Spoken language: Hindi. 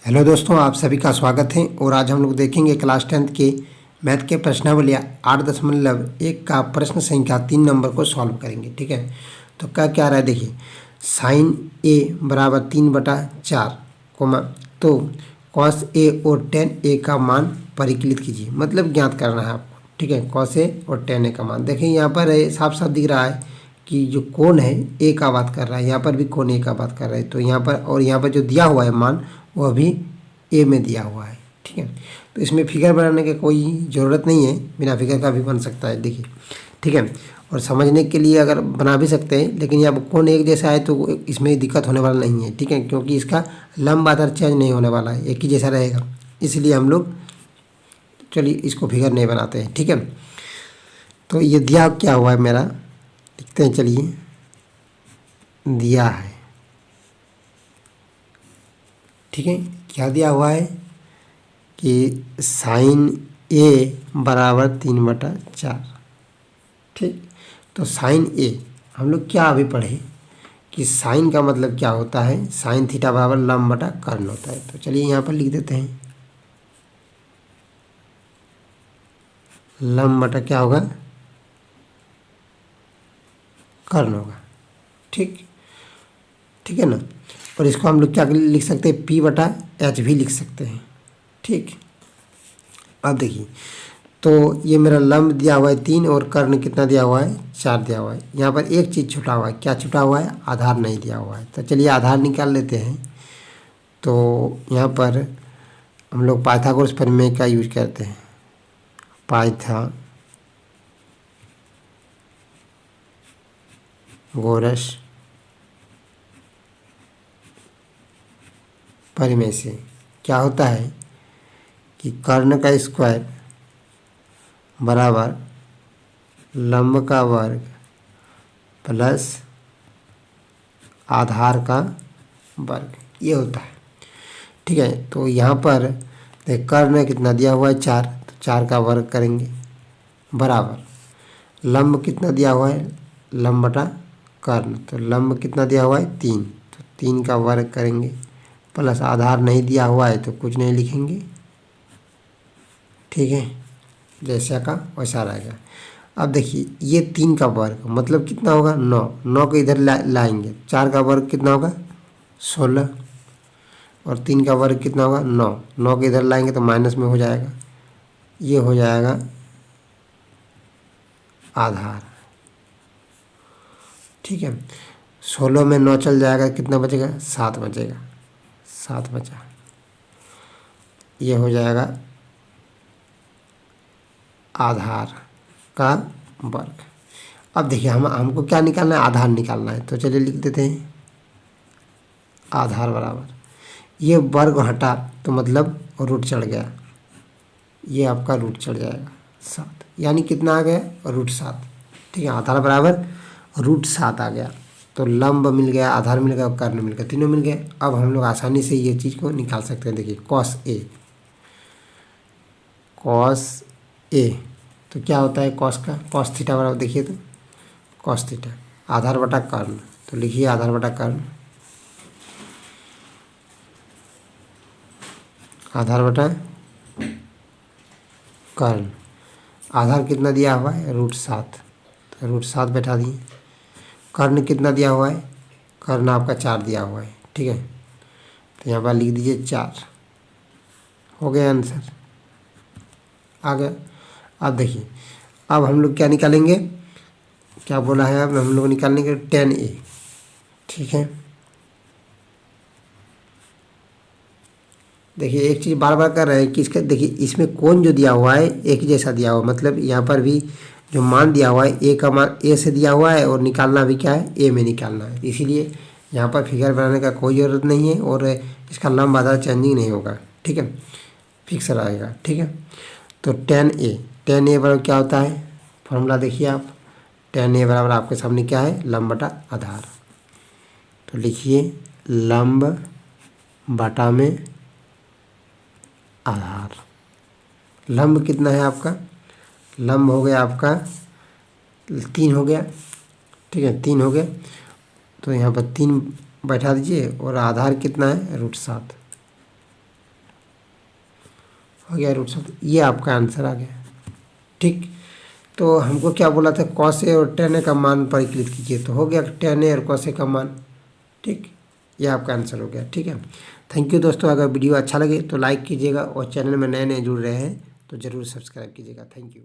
हेलो दोस्तों, आप सभी का स्वागत है। और आज हम लोग देखेंगे क्लास 10th के मैथ के प्रश्नावली 8.1 का प्रश्न संख्या 3 नंबर को सॉल्व करेंगे। ठीक है, तो क्या क्या रहा है देखिए। साइन ए बराबर 3/4 कोमा, तो कॉस ए और टेन ए का मान परिकलित कीजिए, मतलब ज्ञात करना है आपको। ठीक है, कॉस ए और टेन ए का मान देखिए यहाँ पर साफ साफ दिख रहा है कि जो कोण है ए का बात कर रहा है, यहाँ पर भी कोण ए का बात कर रहा है। तो यहाँ पर और यहाँ पर जो दिया हुआ है मान वह भी ए में दिया हुआ है। ठीक है, तो इसमें फिगर बनाने की कोई ज़रूरत नहीं है, बिना फिगर का भी बन सकता है। देखिए, ठीक है, और समझने के लिए अगर बना भी सकते हैं, लेकिन यहाँ कोण एक जैसा है तो इसमें दिक्कत होने वाला नहीं है। ठीक है, क्योंकि इसका लंब आधार चेंज नहीं होने वाला है, एक ही जैसा रहेगा, इसलिए हम लोग चलिए इसको फिगर नहीं बनाते हैं। ठीक है, तो ये दिया क्या हुआ है मेरा, लिखते हैं। चलिए, दिया है, ठीक है, क्या दिया हुआ है कि साइन ए बराबर 3/4। ठीक, तो साइन ए हम लोग क्या अभी पढ़े कि साइन का मतलब क्या होता है, साइन थीटा बराबर लंब बटा कर्ण होता है। तो चलिए यहाँ पर लिख देते हैं, लंब बटा क्या होगा, कर्ण होगा। ठीक, ठीक है ना। और इसको हम लोग क्या लिख सकते हैं, P/H भी लिख सकते हैं। ठीक, अब देखिए, तो ये मेरा लंब दिया हुआ है 3 और कर्ण कितना दिया हुआ है, 4 दिया हुआ है। यहाँ पर एक चीज़ छुटा हुआ है, क्या छुटा हुआ है, आधार नहीं दिया हुआ है। तो चलिए आधार निकाल लेते हैं। तो यहाँ पर हम लोग पाइथागोरस प्रमेय का यूज करते हैं, पाइथागोरस प्रमेय से क्या होता है कि कर्ण का स्क्वायर बराबर लंब का वर्ग प्लस आधार का वर्ग, ये होता है। ठीक है, तो यहाँ पर देख कर्ण कितना दिया हुआ है 4, तो 4 का वर्ग करेंगे बराबर लंब कितना दिया हुआ है, लंब बटा कर्ण, तो लंब कितना दिया हुआ है 3, तो 3 का वर्ग करेंगे प्लस आधार नहीं दिया हुआ है तो कुछ नहीं लिखेंगे। ठीक है, जैसा का वैसा रहेगा। अब देखिए, ये 3 का वर्ग मतलब कितना होगा, 9, 9 को इधर लाएंगे, 4 का वर्ग कितना होगा 16, और 3 का वर्ग कितना होगा 9, 9 को इधर लाएंगे तो माइनस में हो जाएगा, ये हो जाएगा आधार। ठीक है, 16 में 9 चल जाएगा, कितना बचेगा 7 बचेगा, 7 बचा, ये हो जाएगा आधार का वर्ग। अब देखिए, हमको क्या निकालना है, आधार निकालना है। तो चलिए लिख देते हैं, आधार बराबर ये वर्ग हटा तो मतलब रूट चढ़ गया, ये आपका रूट चढ़ जाएगा 7, यानी कितना आ गया, √7। ठीक है, आधार बराबर √7 आ गया। तो लंब मिल गया, आधार मिल गया, कर्ण मिल गया, तीनों मिल गए। अब हम लोग आसानी से ये चीज़ को निकाल सकते हैं। देखिए, कॉस ए तो क्या होता है, कॉस का कॉस थीटा बराबर, देखिए तो कॉस थीटा आधार बटा कर्ण, तो लिखिए आधार बटा कर्ण, आधार बटा कर्ण। आधार कितना दिया हुआ है, √7, तो √7 बैठा दिए। कर्ण कितना दिया हुआ है, कर्ण आपका 4 दिया हुआ है। ठीक है, तो यहाँ पर लिख दीजिए 4, हो गया आंसर, आ गया। अब देखिए, अब हम लोग क्या निकालेंगे, क्या बोला है, अब हम लोग निकालेंगे tan A। ठीक है, देखिए एक चीज़ बार बार कर रहे हैं कि इसका देखिए, इसमें कोण जो दिया हुआ है एक जैसा दिया हुआ, मतलब यहाँ पर भी जो मान दिया हुआ है ए का मान ए से दिया हुआ है, और निकालना भी क्या है, ए में निकालना है। इसीलिए यहाँ पर फिगर बनाने का कोई ज़रूरत नहीं है, और इसका लंब आधार चेंजिंग नहीं होगा। ठीक है, फिक्स रहेगा। ठीक है, तो tan A बराबर क्या होता है, फॉर्मूला देखिए आप, tan A बराबर आपके सामने क्या है, लंब बटा आधार। तो लिखिए लंब बटा में आधार। लंब कितना है आपका, लंब हो गया आपका 3 हो गया। ठीक है, 3 हो गया, तो यहाँ पर 3 बैठा दीजिए, और आधार कितना है, √7। हो गया √7, ये आपका आंसर आ गया। ठीक, तो हमको क्या बोला था, कॉस ए और tan a का मान परिकलित कीजिए, तो हो गया tan a और cos a का मान। ठीक, ये आपका आंसर हो गया। ठीक है, थैंक यू दोस्तों। अगर वीडियो अच्छा लगे तो लाइक कीजिएगा और चैनल में नए नए जुड़ रहे हैं तो ज़रूर सब्सक्राइब कीजिएगा। Thank you.